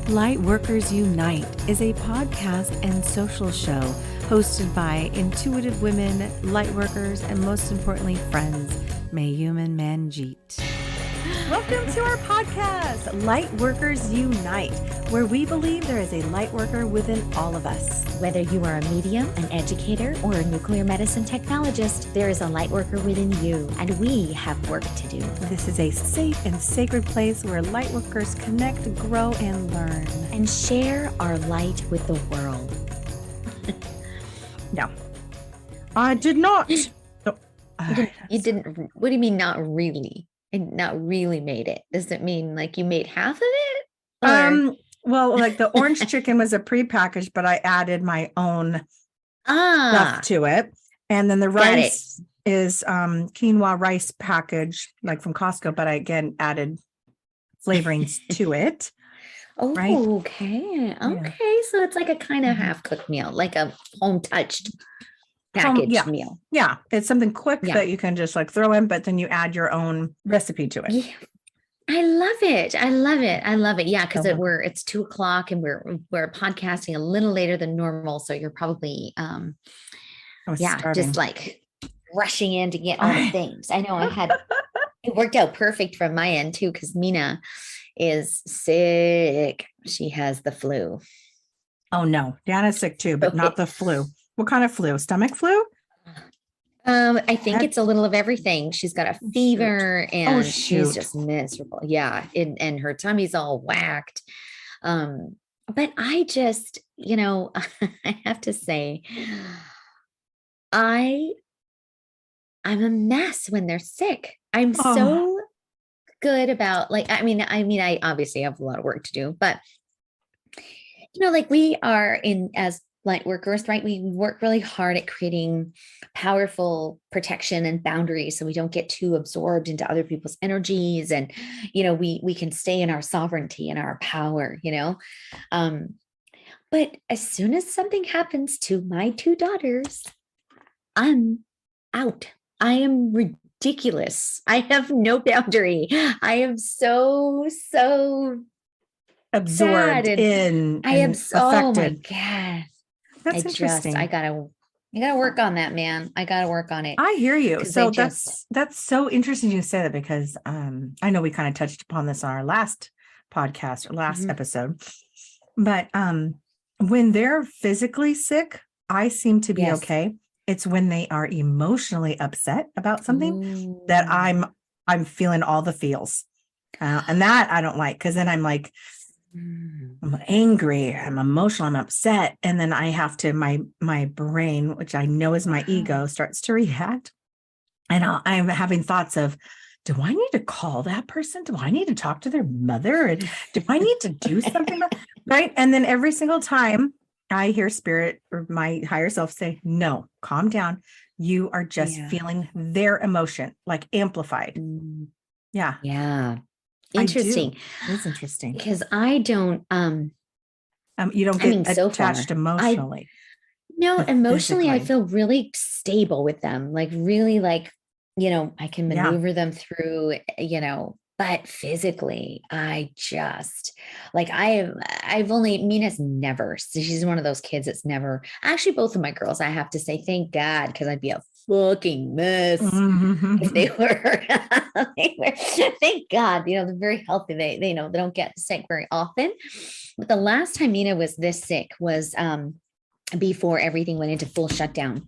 Lightworkers Unite is a podcast and social show hosted by intuitive women, lightworkers, and most importantly, friends, Mayume and Manjeet. Welcome to our podcast, Lightworkers Unite, where we believe there is a lightworker within all of us. Whether you are a medium, an educator, or a nuclear medicine technologist, there is a lightworker within you, and we have work to do. This is a safe and sacred place where lightworkers connect, grow, and learn. And share our light with the world. No, I did not. You didn't. What do you mean, not really? And not really made it? Does it mean like you made half of it? Or? Well, like the orange chicken was a prepackaged, but I added my own stuff to it. And then the rice is quinoa rice package, like from Costco, but I again added flavorings to it. Oh, right? Okay. Okay. So it's like a kind of half-cooked meal, like a home-touched packaged meal. Yeah. It's something quick that you can just like throw in, but then you add your own recipe to it. Yeah. I love it. I love it. I love it. Yeah. Cause it's 2:00 and we're podcasting a little later than normal. So you're probably, just like rushing in to get all the things. I know it worked out perfect from my end too. Cause Mina is sick. She has the flu. Oh no. Dana's sick too, but not the flu. What kind of flu? Stomach flu? I think it's a little of everything. She's got a fever and she's just miserable. Yeah. And her tummy's all whacked. But I just, I have to say, I'm a mess when they're sick. I'm so good about I obviously have a lot of work to do, but we are as light workers, right? We work really hard at creating powerful protection and boundaries so we don't get too absorbed into other people's energies. And, we can stay in our sovereignty and our power, but as soon as something happens to my two daughters, I'm out. I am ridiculous. I have no boundary. I am so absorbed in. I am so, affected. Oh my God. That's interesting. I gotta work on that, man. I gotta work on it. I hear you. So that's so interesting you say that because I know we kind of touched upon this on our last podcast or last episode, but when they're physically sick, I seem to be okay. It's when they are emotionally upset about something that I'm feeling all the feels, and that I don't like because then I'm like. I'm angry, I'm emotional, I'm upset. And then I have to, my brain, which I know is my ego, starts to react. And I'm having thoughts of, do I need to call that person? Do I need to talk to their mother? And do I need to do something? Right. And then every single time I hear spirit or my higher self say, no, calm down. You are just feeling their emotion, like amplified. Yeah. Yeah. Interesting. It's interesting because I don't you don't get attached emotionally. Emotionally I feel really stable with them, like really like I can maneuver them through, but physically I just like I've only Mina's never, so she's one of those kids that's never actually, both of my girls, I have to say thank God, because I'd be a fucking mess if they were. Thank God, they're very healthy. They don't get sick very often. But the last time Mina was this sick was before everything went into full shutdown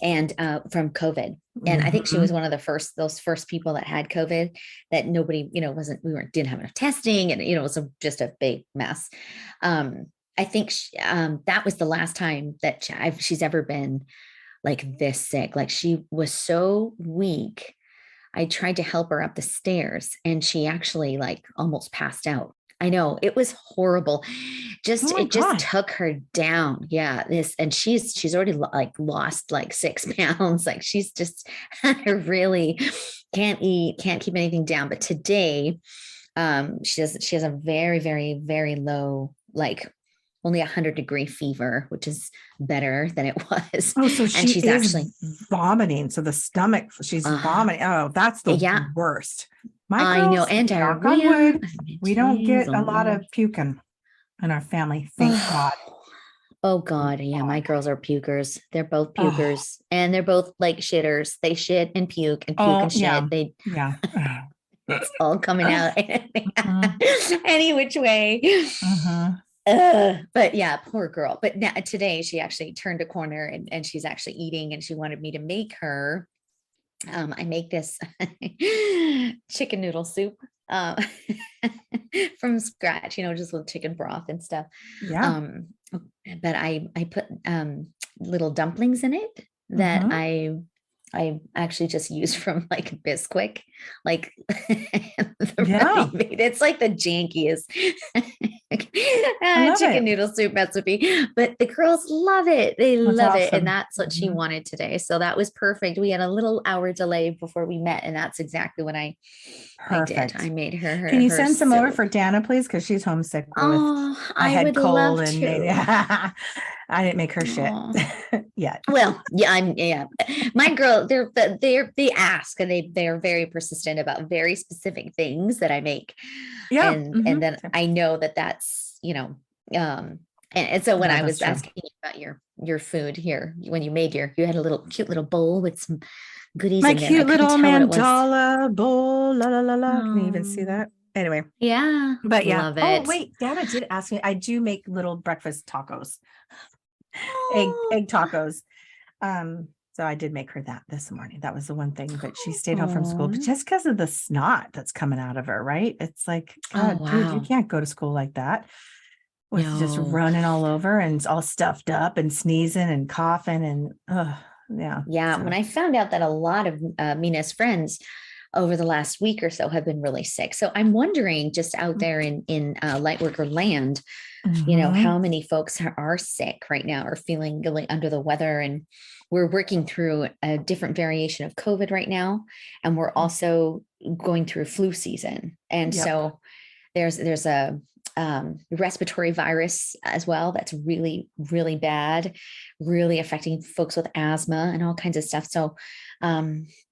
and from COVID. And I think she was one of those first people that had COVID that nobody, didn't have enough testing, and it was just a big mess. I think that was the last time that she's ever been like this sick. Like she was so weak. I tried to help her up the stairs and she actually like almost passed out. I know it was horrible. Just took her down. Yeah. And she's already like lost like 6 pounds. Like she's just really can't eat, can't keep anything down. But today she has a very, very, very low, like only 100-degree fever, which is better than it was. Oh, so she's actually vomiting. So the stomach, she's vomiting. Oh, that's the worst. I know. And knock on wood, we don't get a lot of puking. in our family. Thank God. Oh God. Yeah. My girls are pukers. They're both pukers and they're both like shitters. They shit and puke and shit. Yeah. It's all coming out any which way. But yeah, poor girl. But now, today she actually turned a corner and she's actually eating and she wanted me to make her. I make this chicken noodle soup from scratch, just with chicken broth and stuff. Yeah. But I put little dumplings in it that I actually just used from like Bisquick, like it's like the jankiest chicken noodle soup recipe, but the girls love it. They love it. And that's what she wanted today. So that was perfect. We had a little hour delay before we met. And that's exactly what I did. I made her. Can you send some over for Dana, please? Because she's homesick. I would love to. I didn't make her shit yet. Well, yeah, my girl, they ask and they are very persistent about very specific things that I make. Yeah. And then I know that's, and so when I was asking you about your food here, when you made you had a cute little bowl with some goodies in there. My cute little mandala bowl. La la la la. Can you even see that? Anyway. Yeah. But yeah. Love it. Oh, wait. Dana did ask me. I do make little breakfast tacos. Egg tacos. So I did make her that this morning. That was the one thing, but she stayed home from school, but just because of the snot that's coming out of her, right? It's like, God, dude, you can't go to school like that with just running all over and all stuffed up and sneezing and coughing and yeah. So. When I found out that a lot of Mina's friends over the last week or so have been really sick. So I'm wondering, just out there in Lightworker land, how many folks are sick right now or feeling really under the weather. And we're working through a different variation of COVID right now. And we're also going through flu season. And so there's a respiratory virus as well that's really, really bad, really affecting folks with asthma and all kinds of stuff. So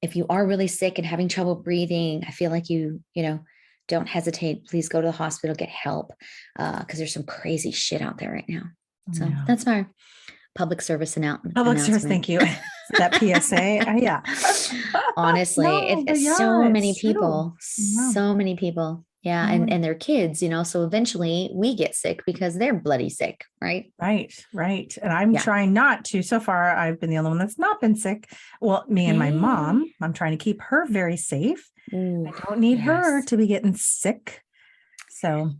if you are really sick and having trouble breathing, I feel like you don't hesitate. Please go to the hospital, get help, because there's some crazy shit out there right now. So that's my public service announcement. Public service, thank you. That PSA. Yeah. Honestly, it's so many people. So many people. Yeah. And their kids, so eventually we get sick because they're bloody sick. Right. Right. And I'm trying not to. So far, I've been the only one that's not been sick. Well, me and my mom, I'm trying to keep her very safe. I don't need her to be getting sick. So.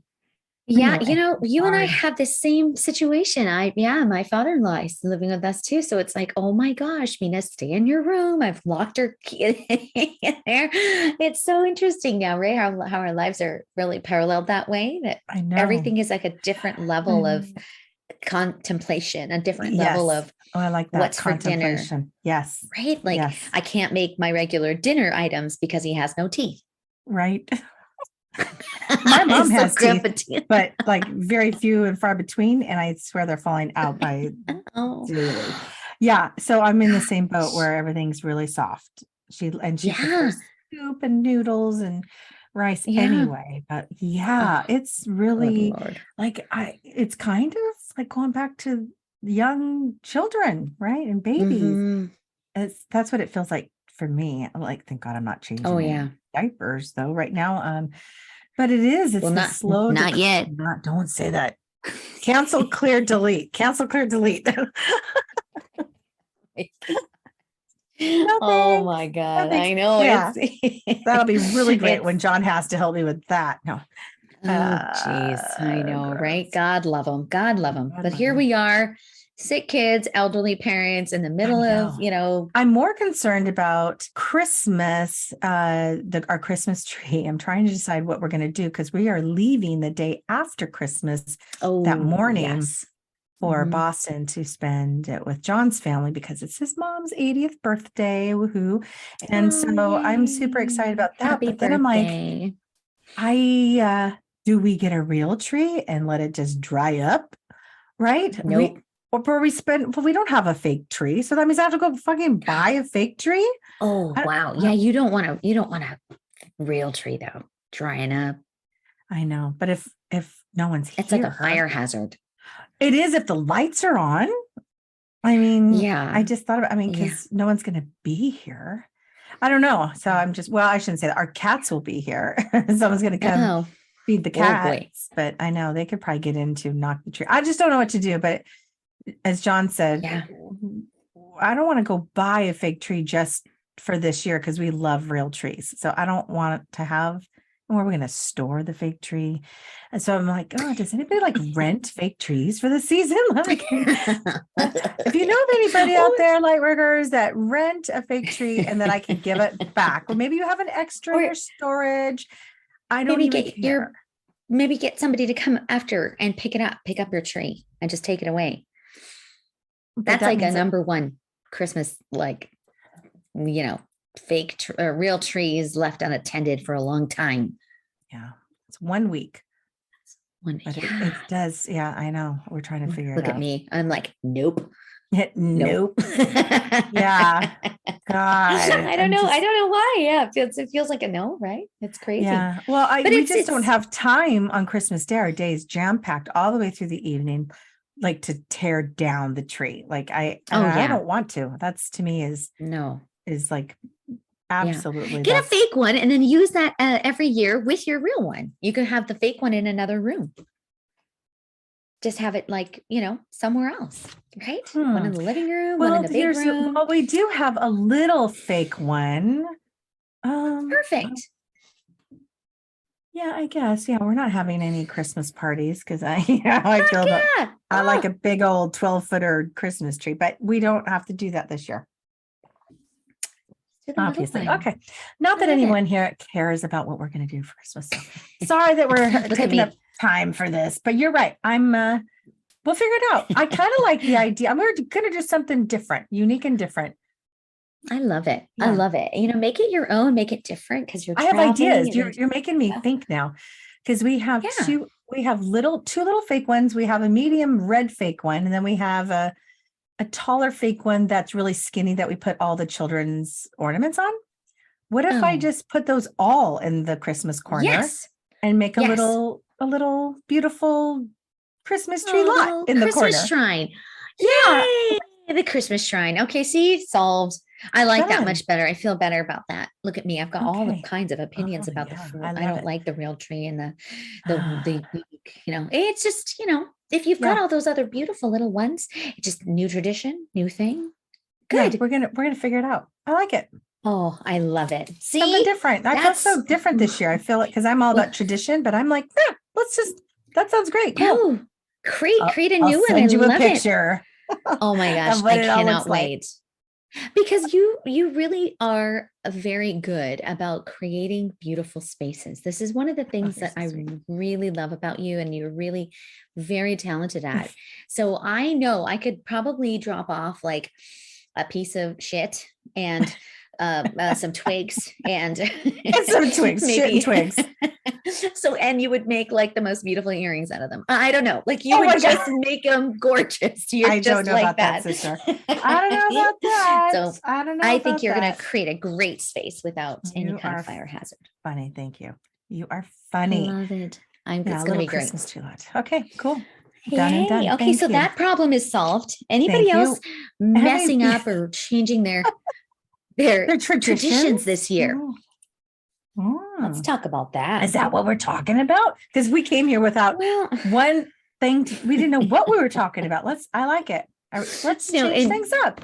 Yeah, you and I have the same situation. My father-in-law is living with us too. So it's like, oh my gosh, Mina, stay in your room. I've locked her kid in there. It's so interesting now, right? How our lives are really paralleled that way. That I know everything is like a different level of contemplation, a different level of I like that. What's for dinner. Yes. Right? Like I can't make my regular dinner items because he has no teeth. Right. My mom has teeth, but like very few and far between, and I swear they're falling out by daily. Yeah, so I'm in the same boat where everything's really soft. She prefers soup and noodles and rice anyway. But it's really it's kind of like going back to young children, right? And babies. That's what it feels like for me. Like, thank God I'm not changing diapers though right now. But it is. It's not slow. Not yet. Don't say that. Cancel, clear, delete. Cancel, clear, delete. Oh my God. I know. Yeah. That'll be really great when John has to help me with that. No. Oh, jeez. I know, right? God love them. God love them. But here we are. Sick kids, elderly parents in the middle of, I'm more concerned about Christmas, our Christmas tree. I'm trying to decide what we're going to do because we are leaving the day after Christmas that morning for Boston to spend it with John's family because it's his mom's 80th birthday. Woohoo. And so I'm super excited about that. Happy but then birthday. I'm like, do we get a real tree and let it just dry up? Right? Nope. Or we don't have a fake tree. So that means I have to go fucking buy a fake tree. Oh, wow. Yeah. You don't want a real tree though. Drying up. I know. But if no one's It's here. like a fire hazard. It is if the lights are on. I mean, yeah, I just thought about, because no one's going to be here. I don't know. So I'm just, well, I shouldn't say that. Our cats will be here. Someone's going to come feed the cats, but I know they could probably get in to knock the tree. I just don't know what to do. But as John said, I don't want to go buy a fake tree just for this year because we love real trees. So I don't want to have where we're going to store the fake tree. And so I'm like, oh, does anybody like rent fake trees for the season? Like, if you know of anybody out there, light workers, that rent a fake tree and then I can give it back, or maybe you have an extra in your storage. I don't even care. Maybe get somebody to come after and pick up your tree and just take it away. That's like a number one Christmas, like, fake or real trees left unattended for a long time. Yeah. It's 1 week. It does. Yeah, I know. We're trying to figure it out. Look at me. I'm like, nope. Nope. Yeah. God. I don't know. I don't know why. Yeah. It feels like a no, right? It's crazy. Yeah. Well, we just don't have time on Christmas Day. Our day is jam-packed all the way through the evening, like to tear down the tree. Like I don't want to. That's, to me, is like absolutely. Get a fake one and then use that every year with your real one. You can have the fake one in another room. Just have it like, somewhere else, right? One in the living room, one in the big room. Well, we do have a little fake one. Perfect. Yeah, I guess. Yeah, we're not having any Christmas parties because I feel that I like a big old 12-footer Christmas tree, but we don't have to do that this year. Obviously. Okay. Not that anyone here cares about what we're going to do for Christmas. So sorry that we're taking up time for this, but you're right. We'll figure it out. I kind of like the idea. I'm going to do something different, unique and different. I love it. Yeah. I love it. make it your own, make it different because I have ideas. You're making me think now, because we have two little fake ones. We have a medium red fake one, and then we have a taller fake one that's really skinny that we put all the children's ornaments on. What if I just put those all in the Christmas corner and make a little beautiful Christmas tree lot in the corner? Christmas shrine. Yay! The Christmas shrine. Okay, see, solved. I like that much better. I feel better about that. Look at me. I've got all the kinds of opinions about the fruit. I don't like the real tree and the it's just, if you've got all those other beautiful little ones, it's just new tradition, new thing. Good. Yeah, we're gonna figure it out. I like it. Oh, I love it. See, something different. I feel so different this year. I feel like, because I'm all about tradition, but I'm like, that sounds great. Cool. Create a new one. Send you a picture. Oh my gosh, I cannot wait. Because you really are very good about creating beautiful spaces. This is one of the things that I really love about you, and you're really very talented at. So I know I could probably drop off like a piece of shit and some twigs and some twigs, maybe. Shit and twigs. So, and you would make like the most beautiful earrings out of them. I don't know, like you would just make them gorgeous. I don't know about that, sister. I don't know about that. So I don't know. I think you're going to create a great space without any kind of fire hazard. Funny, thank you. You are funny. I love it. It's going to be great. Christmas tree lot. Okay, cool. Done and done. Okay, so that problem is solved. Anybody else messing up or changing their traditions this year? Let's talk about that. Is that what we're talking about? Because we came here without one thing. We didn't know what we were talking about. I like it. Let's change things up.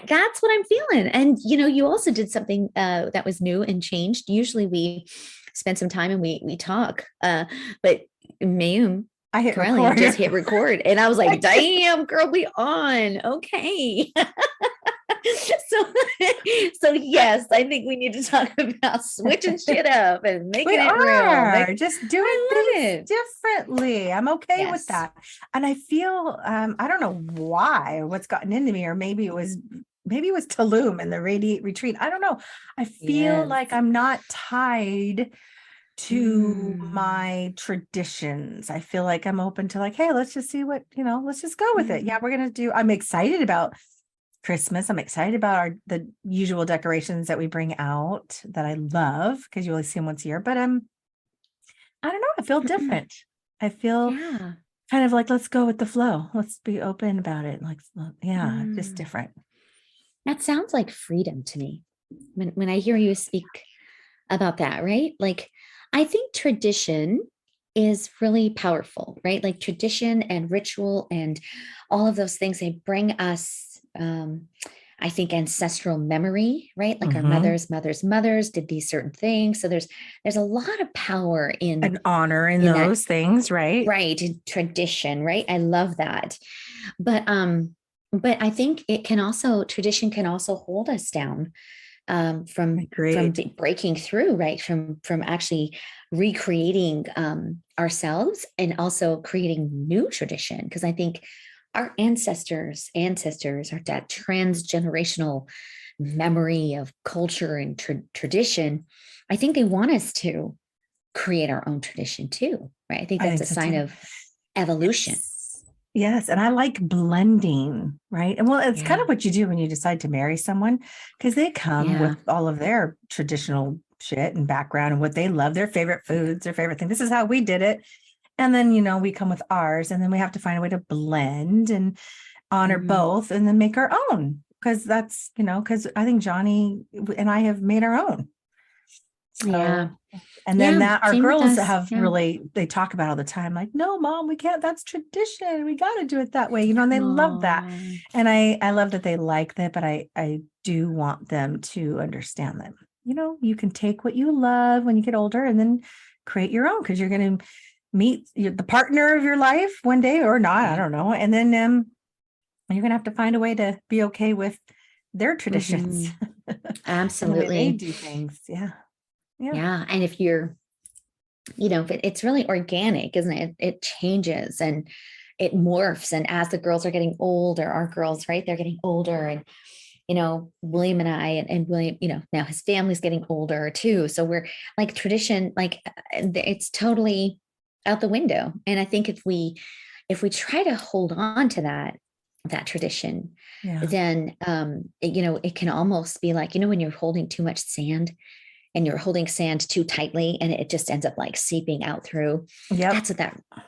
That's what I'm feeling. And, you also did something that was new and changed. Usually we spend some time and we talk. But Mayume, I just hit record. And I was like, damn, girl, we on. Okay. So yes, I think we need to talk about switching shit up and making it real. Just doing things differently. I'm okay with that. And I feel I don't know why or what's gotten into me, or maybe it was Tulum and the Radiate Retreat. I don't know. I feel like I'm not tied to my traditions. I feel like I'm open to like, hey, let's just see what, let's just go with it. Yeah, I'm excited about Christmas. I'm excited about the usual decorations that we bring out that I love, because you only see them once a year, but I don't know. I feel different. I feel Yeah. kind of like, let's go with the flow. Let's be open about it. Like, yeah, just Mm. different. That sounds like freedom to me. When I hear you speak about that, right? Like, I think tradition is really powerful, right? Like tradition and ritual and all of those things, they bring us, I think, ancestral memory, right? Like our Mm-hmm. mothers did these certain things. So there's a lot of power An honor in in that, those things, right? right? In tradition, right? I love that. But I think it can also, tradition can also hold us down, from Agreed. breaking through, right, from actually recreating, ourselves, and also creating new tradition, because I think our ancestors are that transgenerational memory of culture and tradition. I think they want us to create our own tradition too, right? I think I that's think a so sign too. of evolution. Yes. Yes. And I like blending, right? And well, it's kind Yeah. of what you do when you decide to marry someone, because they come with Yeah. all of their traditional shit and background and what they love, their favorite foods, their favorite thing. This is how we did it. And then, we come with ours, and then we have to find a way to blend and honor Mhm. both and then make our own. Because that's, because I think Johnny and I have made our own. Yeah. So, and then Yeah. that our Same with girls us. have Yeah. really, they talk about all the time, like, no, mom, we can't, that's tradition. We got to do it that way, and they love that. Oh. And I love that they like that, but I do want them to understand that, you can take what you love when you get older and then create your own, because you're going to meet the partner of your life one day or not, I Yeah. don't know. And then you're going to have to find a way to be okay with their traditions Mhm. and the way they Absolutely. do things. Yeah. Yeah. Yeah. And if you're, if it's really organic, isn't it? It changes and it morphs. And as the girls are getting older, our girls, right, they're getting older. And, William and I, and William, now his family's getting older too. So we're like tradition, like it's totally out the window. And I think if we try to hold on to that tradition, Yeah. then it can almost be like, when you're holding too much sand and you're holding sand too tightly and it just ends up like seeping out through. Yep.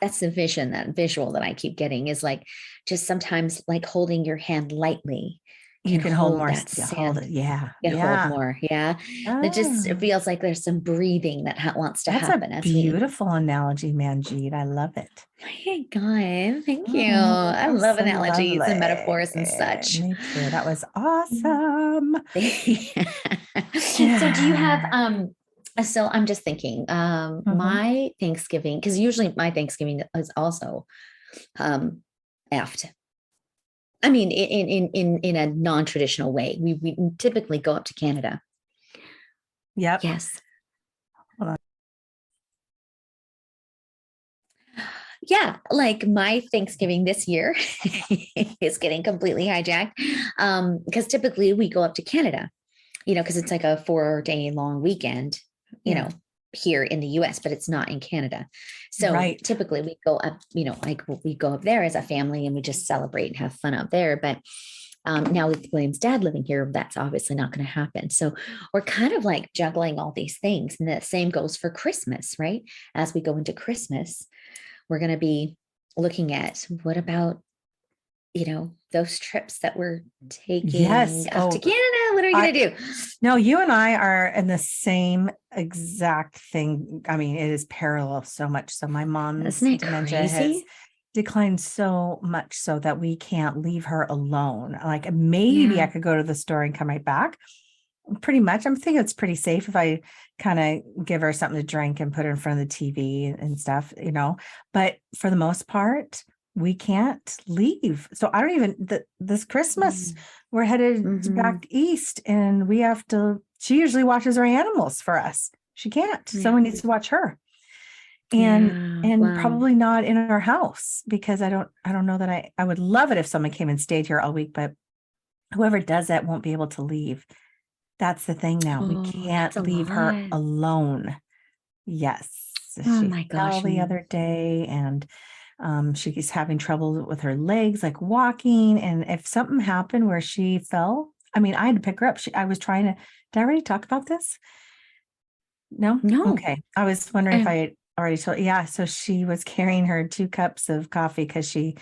That's the vision, that visual that I keep getting, is like just sometimes like holding your hand lightly You can can hold hold more, that hold it. sand, Yeah. can hold Yeah. more. Yeah. It Ah, feels like there's some breathing that wants to that's a happen as we. beautiful analogy, Manjeet. I love it. Hey guys, thank you. I Oh, love so analogies and lovely. metaphors and such. Me too. That was awesome. So do you have Yeah. so I'm just thinking, Mhm. my Thanksgiving, because usually my Thanksgiving is also um effed. I mean, in a non-traditional way. We typically go up to Canada. Yep. Yes. Hold on. Yeah, like my Thanksgiving this year is getting completely hijacked. Because typically we go up to Canada, because it's like a 4-day long weekend, you Yeah. know, here in the US, but it's not in Canada. So Right. typically we go up, like we go up there as a family and we just celebrate and have fun up there. But now with William's dad living here, that's obviously not going to happen. So we're kind of like juggling all these things. And the same goes for Christmas, right? As we go into Christmas, we're going to be looking at what about, those trips that we're Yes. taking up to Oh, Canada. What are we I going to do? no, you and I are in the same exact thing. I mean, it is parallel so much. So my mom's Isn't it dementia has crazy? declined so much so that we can't leave her alone. Like maybe I Yeah. could go to the store and come right back. Pretty much. I'm thinking it's pretty safe if I kind of give her something to drink and put her in front of the TV and stuff, But for the most part, we can't leave. So I don't even this Christmas we're headed Mm-hmm. back east, and we have to. She usually watches our animals for us. She can't. Yeah. Someone needs to watch her, and Yeah. and Wow. probably not in our house, because I don't know that I would love it if someone came and stayed here all week, but whoever does that won't be able to leave. That's the thing now. We Oh, that's a can't leave her lot. alone. Yes. Oh She my fell gosh. the other day, and she's having trouble with her legs, like walking. And if something happened where she fell, I mean, I had to pick her up. I was trying to, did I already talk about this? No? No. Okay. I was wondering if I, I already told. Yeah. So she was carrying her 2 cups of coffee because she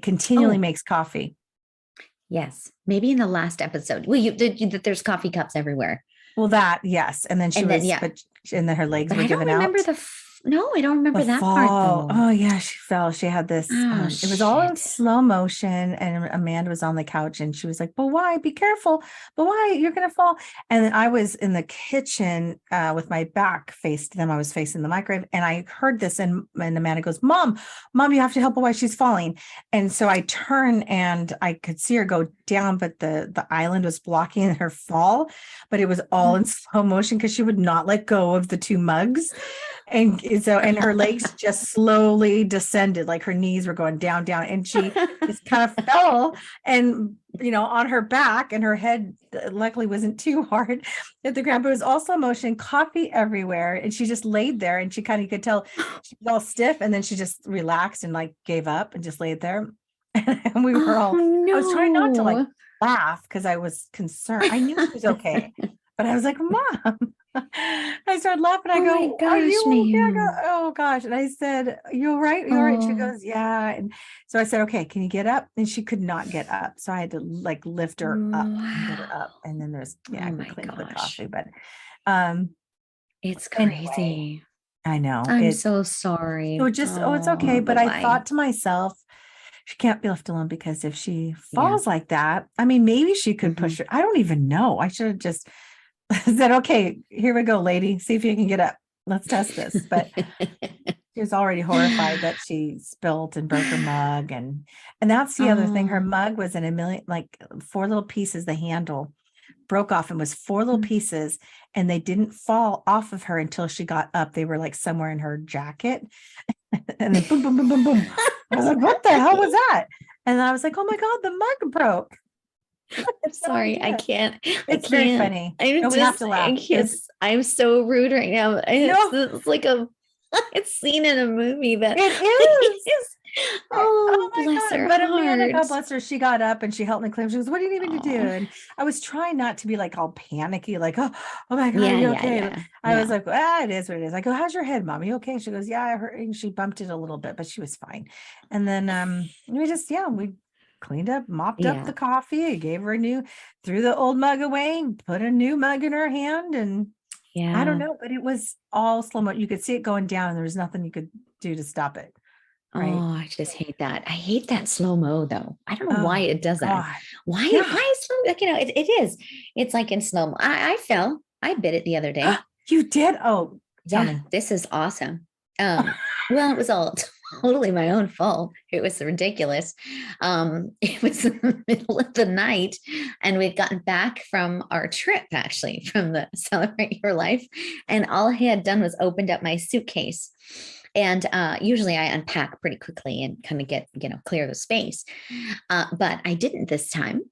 continually makes coffee. Yes. Maybe in the last episode. Well, there's coffee cups everywhere. Well, that, yes. And then and then her legs were given out. No, I don't remember that part though. Oh yeah, she fell. She had this, it was all in slow motion, and Amanda was on the couch and she was like, but why? Be careful. But why? You're gonna fall. And then I was in the kitchen with my back faced them. I was facing the microwave and I heard this, and Amanda goes, Mom, you have to help her while she's falling. And so I turn and I could see her go down, but the island was blocking her fall, but it was all in slow motion because she would not let go of the 2 mugs. And so, and her legs just slowly descended, like her knees were going down, and she just kind of fell and, on her back, and her head luckily wasn't too hard at the ground, but it was all slow motion, coffee everywhere. And she just laid there, and she kind of could tell she was all stiff. And then she just relaxed and like gave up and just laid there. And we were I was trying not to like laugh because I was concerned. I knew she was okay, but I was like, Mom. I started laughing. I go, gosh, are you okay? I go, oh gosh. And I said, you all right? You all right? She goes, yeah. And so I said, okay, can you get up? And she could not get up. So I had to like lift her up and get her up. And then there's, I could clean up the coffee, but it's crazy. Anyway, I know. I'm so sorry. So it's okay. But I thought to myself, she can't be left alone, because if she falls like that, I mean, maybe she could push her. I don't even know. I should have just said, okay, here we go, lady. See if you can get up. Let's test this. But she was already horrified that she spilled and broke her mug. And that's the other thing. Her mug was in a million, like 4 little pieces. The handle broke off and was 4 little pieces. And they didn't fall off of her until she got up. They were like somewhere in her jacket. And then boom, boom, boom, boom, boom. I was like, what the hell was that? And I was like, oh my God, the mug broke. Sorry, I can't. It's very funny. We have to laugh. I'm so rude right now. It's like it's seen in a movie that it is. Oh, bless her. But Amanda, God bless her, she got up and she helped me clean. She goes, what do you need me to do? And I was trying not to be like all panicky, like, oh my God, are you okay? I was like, it is what it is. I go, how's your head, Mom? Are you okay? She goes, yeah, I heard. And she bumped it a little bit, but she was fine. And then we cleaned up, mopped up the coffee, gave her threw the old mug away, put a new mug in her hand. And I don't know, but it was all slow mo. You could see it going down and there was nothing you could do to stop it. Right? Oh, I just hate that. I hate that slow mo though. I don't know why it does that. Why is slow? Like, it is. It's like in slow mo. I fell. I bit it the other day. You did? Oh, yeah. This is awesome. Well, it was all totally my own fault. It was ridiculous. It was in the middle of the night, and we'd gotten back from our trip, actually, from the Celebrate Your Life. And all I had done was opened up my suitcase. And usually I unpack pretty quickly and kind of get, clear the space. But I didn't this time.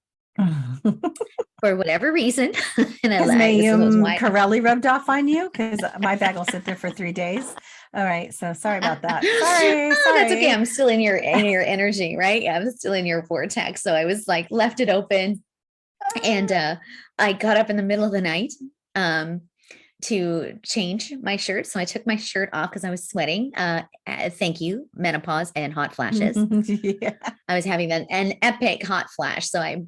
For whatever reason. And Mayume Corelli rubbed off on you, because my bag will sit there for 3 days. All right, so sorry about that. Sorry. That's okay. I'm still in your energy, right? Yeah, I'm still in your vortex. So I was like, left it open, and I got up in the middle of the night to change my shirt. So I took my shirt off because I was sweating. Thank you, menopause and hot flashes. I was having an epic hot flash. So I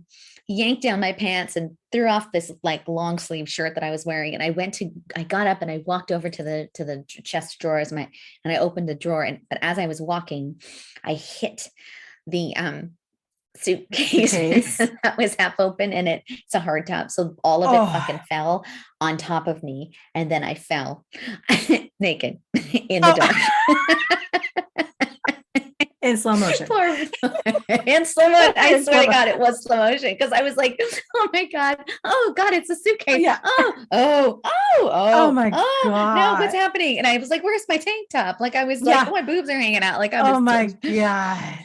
yanked down my pants and threw off this like long sleeve shirt that I was wearing. And I got up and I walked over to the chest of drawers and I opened the drawer. But as I was walking, I hit the suitcase that was half open, and it's a hard top. So all of it fucking fell on top of me. And then I fell naked in the dark. In slow motion. In slow motion. I swear to God, it was slow motion, because I was like, oh my God. Oh God, it's a suitcase. Yeah. Oh my God. No, what's happening? And I was like, where's my tank top? Like I was like, oh, my boobs are hanging out. Like I was oh my God.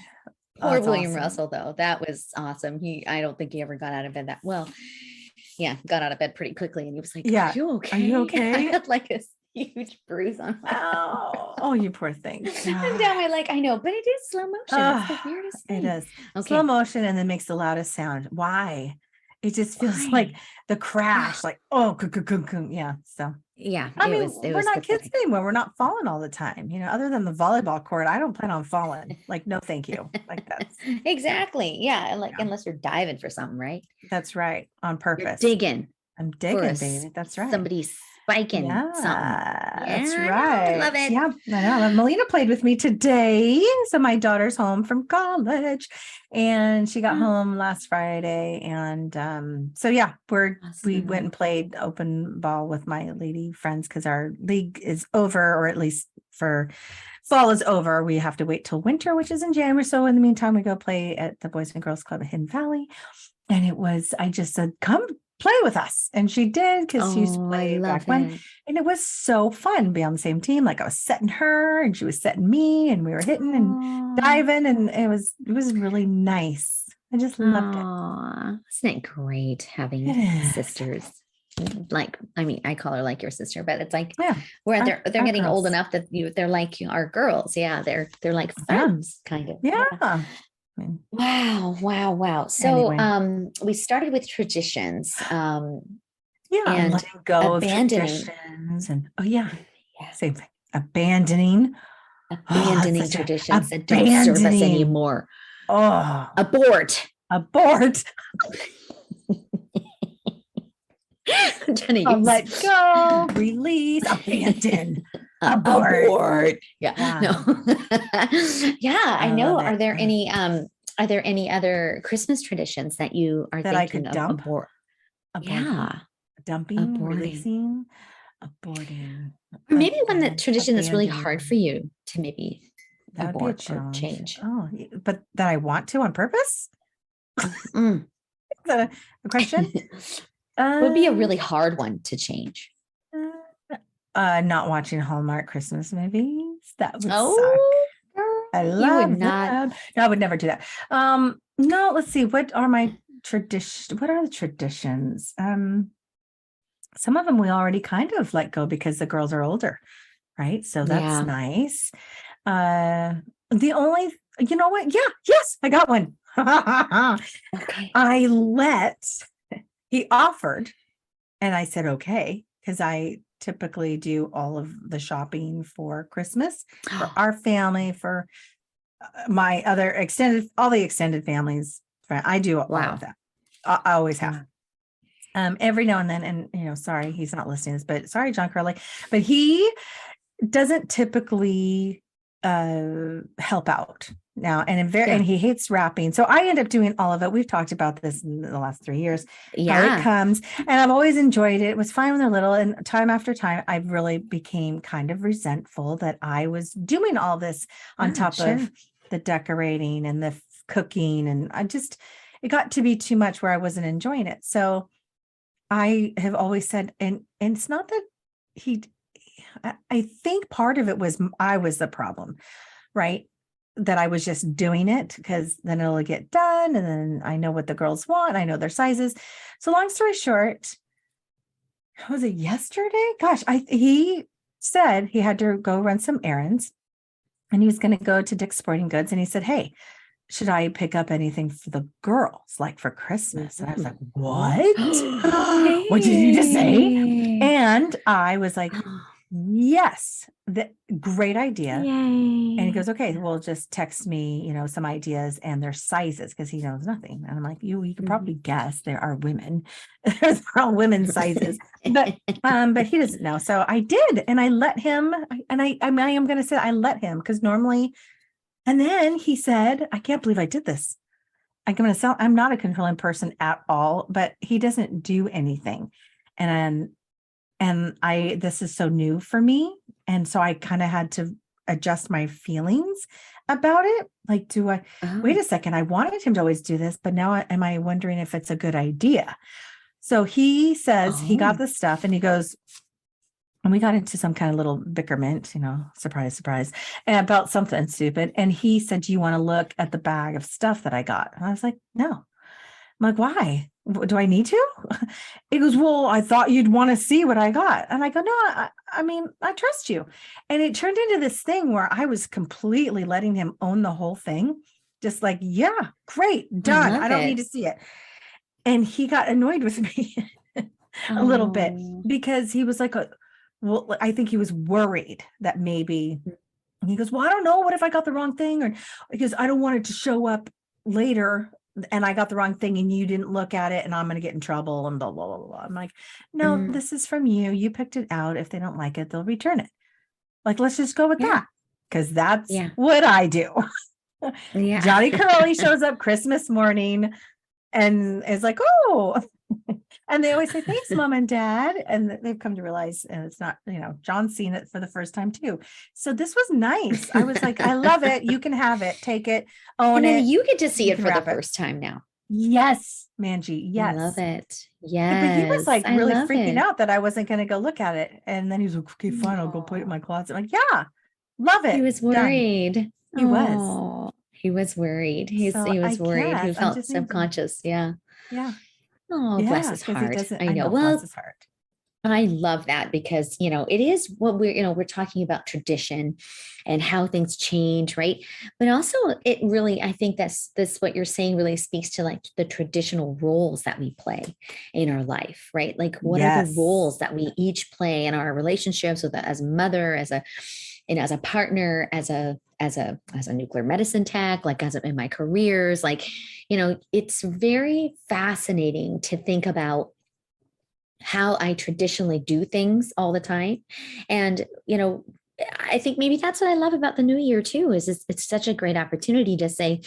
Poor William Russell, though. That was awesome. I don't think he ever got out of bed got out of bed pretty quickly. And he was like, are you okay? Are you okay? I had like a huge bruise on my oh, you poor thing. And down my leg. I know, but it is slow motion. It's the weirdest thing. It is. Okay. Slow motion, and then makes the loudest sound. Why? It just feels like the crash, like, yeah. So Yeah, I mean, it we're was not kids pathetic. anymore. We're not falling all the time. Other than the volleyball court, I don't plan on falling. Like, no, thank you. Like Exactly. Yeah. Like, yeah, unless you're diving for something, right? that's right. On You're purpose. digging I'm for digging, baby. That's right. somebody spiking something. Yeah, Yeah, that's I know. I love right. it. Yeah, I know. Melina played with me today. So my daughter's home from college and she got home last Friday. And so yeah, we went Awesome. and played open ball with my lady friends because our league is over, or at least for fall is over. We have to wait till winter, which is in January. So in the meantime, we go play at the Boys and Girls Club of Hidden Valley. And I just said, come play with us. And she did, because she used to Oh, I play back love when. it. And it was so fun to be on the same team. Like I was setting her and she was setting me and we were hitting and Oh, diving. And it was really nice. I just loved it. oh, isn't it great It having is. sisters? Like, I mean, I call her like your sister, but it's like Yeah. where they're Our getting old girls. enough that they're like our girls. Yeah, they're like Yeah. friends, kind of. Yeah. Yeah. I mean, Wow, wow, wow. So anyway. we started with traditions Yeah. and Letting go of abandoning. traditions and oh yeah. Yeah. Same thing. Abandoning. Oh, that's Abandoning such a traditions that don't serve us abandoning. anymore. Oh, Abort. abort. I'm trying to Let use go, release, abandon, abort. abort. Yeah. Yeah, No. Yeah, I I know. love it. Are there any other Christmas traditions that you are That I thinking could of dump, abort? aborting, Yeah, dumping, aborting. releasing, aborting, Or maybe one that tradition that's really hard for abandoning. you to maybe That would be a abort or challenge. change. Oh, but that I want to on purpose? Mm. Is that a question? Would be a Uh, really hard one to change. not watching Hallmark Christmas movies. That would suck. Oh, I girl, you would love not. them. No, I would never do that. No, let's see. What are my tradition? What are the traditions? Some of them we already kind of let go because the girls are older, right? So that's Yeah. nice. Uh, the only, you know what? Yeah, yes, I got one. Okay. He offered, and I said, okay, because I typically do all of the shopping for Christmas for our family, for my other all the extended families. I do all of Wow. that. I always have. Wow. Every now and then, and sorry, he's not listening to this, but sorry, John Curley, but he doesn't typically help out now, and he hates wrapping. So I end up doing all of it. We've talked about this in the last 3 years, how it comes, and I've always enjoyed it. It was fine when they're little, and time after time, I really became kind of resentful that I was doing all this on top of the decorating and the cooking, and it got to be too much where I wasn't enjoying it. So I have always said, and it's not that I think part of it was I was the problem, right? That I was just doing it because then it'll get done. And then I know what the girls want. I know their sizes. So long story short, was it yesterday? Gosh, he said he had to go run some errands and he was going to go to Dick's Sporting Goods. And he said, hey, should I pick up anything for the girls, like for Christmas? And I was like, what? What did you just say? And I was like, yes, great idea. Yay. And he goes, okay, well, just text me, some ideas and their sizes because he knows nothing. And I'm like, you can probably guess there are women. They're all women's sizes. But he doesn't know. So I did, and I let him, and I am gonna say I let him because normally. And then he said, I can't believe I did this. I'm not a controlling person at all, but he doesn't do anything. And this is so new for me. And so I kind of had to adjust my feelings about it. Like, wait a second, I wanted him to always do this, but now am I wondering if it's a good idea? So he says he got the stuff and he goes, and we got into some kind of little bickerment, surprise, surprise, about something stupid. And he said, do you want to look at the bag of stuff that I got? And I was like, no. I'm like, why? Do I need to? He goes, well, I thought you'd want to see what I got. And I go, no, I mean, I trust you. And it turned into this thing where I was completely letting him own the whole thing. Just like, yeah, great, done. I don't need to see it. And he got annoyed with me a little bit because he was like, well, I think he was worried that maybe, he goes, well, I don't know. What if I got the wrong thing? Or because I don't want it to show up later and I got the wrong thing and you didn't look at it and I'm going to get in trouble and blah, blah, blah, blah. I'm like, no, this is from you. You picked it out. If they don't like it, they'll return it. Like, let's just go with that. Because that's what I do. Johnny Curly shows up Christmas morning and is like, oh, and they always say, thanks, Mom and Dad. And they've come to realize, and it's not, John's seen it for the first time too. So this was nice. I was like, I love it. You can have it. Take it. Own it. You get to see it for the first time now. Yes, Manjeet. Yes. I love it. Yes. But he was like really freaking out that I wasn't going to go look at it. And then he was like, okay, fine. I'll go put it in my closet. I'm like, yeah, love it. He was worried. Done. He was. He was worried. He was worried. He felt subconscious. Yeah. Oh, bless his heart. I know. Well, bless his heart. I love that because, it is what we're talking about tradition and how things change, right? But also it really, I think that's what you're saying really speaks to like the traditional roles that we play in our life, right? Like what are the roles that we each play in our relationships with as a mother, as a partner, as a nuclear medicine tech, like in my careers, like, it's very fascinating to think about how I traditionally do things all the time. And, I think maybe that's what I love about the new year too, is it's such a great opportunity to say,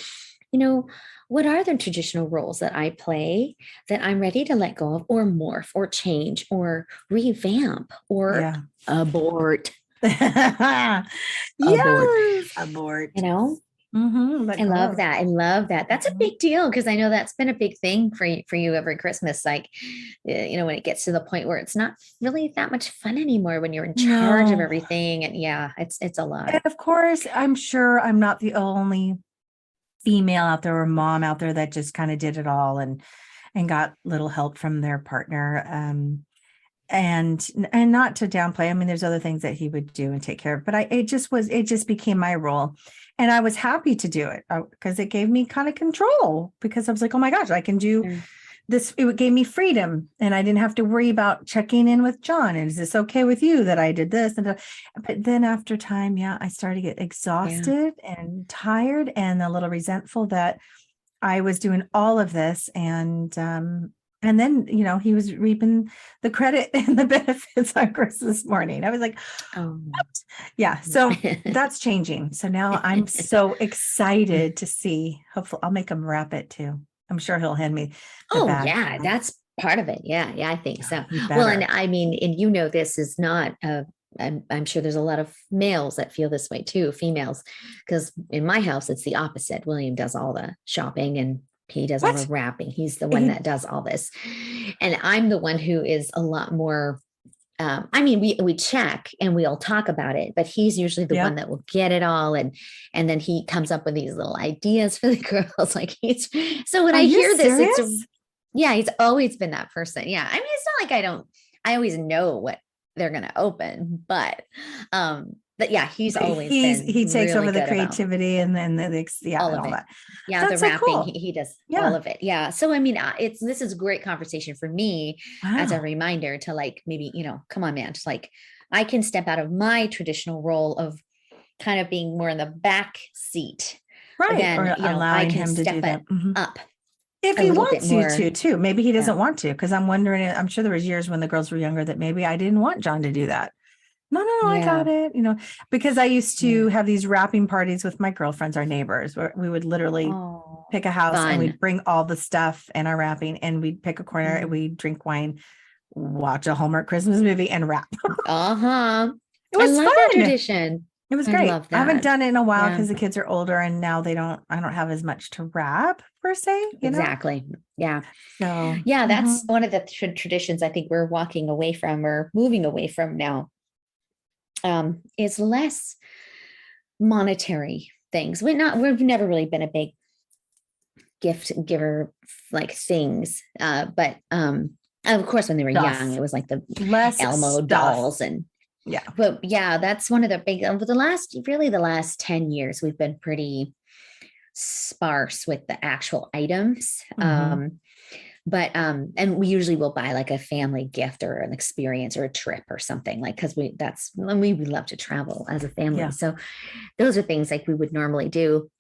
what are the traditional roles that I play that I'm ready to let go of or morph or change or revamp or abort. Abort. I love that. I love that. That's a big deal because I know that's been a big thing for you every Christmas. Like, when it gets to the point where it's not really that much fun anymore when you're in charge of everything. And it's a lot. And of course, I'm sure I'm not the only female out there or mom out there that just kind of did it all and got little help from their partner. And not to downplay. I mean, there's other things that he would do and take care of, but it just became my role. And I was happy to do it because it gave me kind of control because I was like, oh my gosh, I can do this. It gave me freedom and I didn't have to worry about checking in with John. And is this okay with you that I did this? But then after time, I started to get exhausted and tired and a little resentful that I was doing all of this. And then, he was reaping the credit and the benefits on Christmas morning. I was like, oh, yeah. So that's changing. So now I'm so excited to see. Hopefully I'll make him wrap it too. I'm sure he'll hand me the bag. Yeah, that's part of it. Yeah, I think so. Well, and I mean, and this is not I'm sure there's a lot of males that feel this way too, females, because in my house, it's the opposite. William does all the shopping and he does all the wrapping. He's the one that does all this. And I'm the one who is a lot more, we check and we all talk about it, but he's usually the one that will get it all. And then he comes up with these little ideas for the girls. Like so when I hear this, he's always been that person. Yeah. I mean, it's not like I always know what they're going to open, but he's always he takes really over the creativity and then all of that. Yeah, that's the wrapping, so cool. He does all of it. Yeah. So I mean, this is a great conversation for me as a reminder to like maybe, come on, man, just like I can step out of my traditional role of kind of being more in the back seat. Right. Then, or allowing him to do that up. If he wants you to too, maybe he doesn't want to, because I'm wondering, I'm sure there was years when the girls were younger that maybe I didn't want John to do that. No, I got it. Because I used to have these wrapping parties with my girlfriends, our neighbors, where we would literally pick a house and we'd bring all the stuff and our wrapping and we'd pick a corner and we'd drink wine, watch a Hallmark Christmas movie and wrap. It was fun. That tradition. It was great. I haven't done it in a while because the kids are older and now I don't have as much to wrap per se. Exactly. Yeah. So, that's one of the traditions I think we're walking away from or moving away from now. Is less monetary things. We've never really been a big gift giver like things. But of course when they were young, it was like the Elmo dolls and but that's one of the big over the last 10 years, we've been pretty sparse with the actual items. But and we usually will buy like a family gift or an experience or a trip or something, like, because we love to travel as a family. Yeah. So those are things like we would normally do.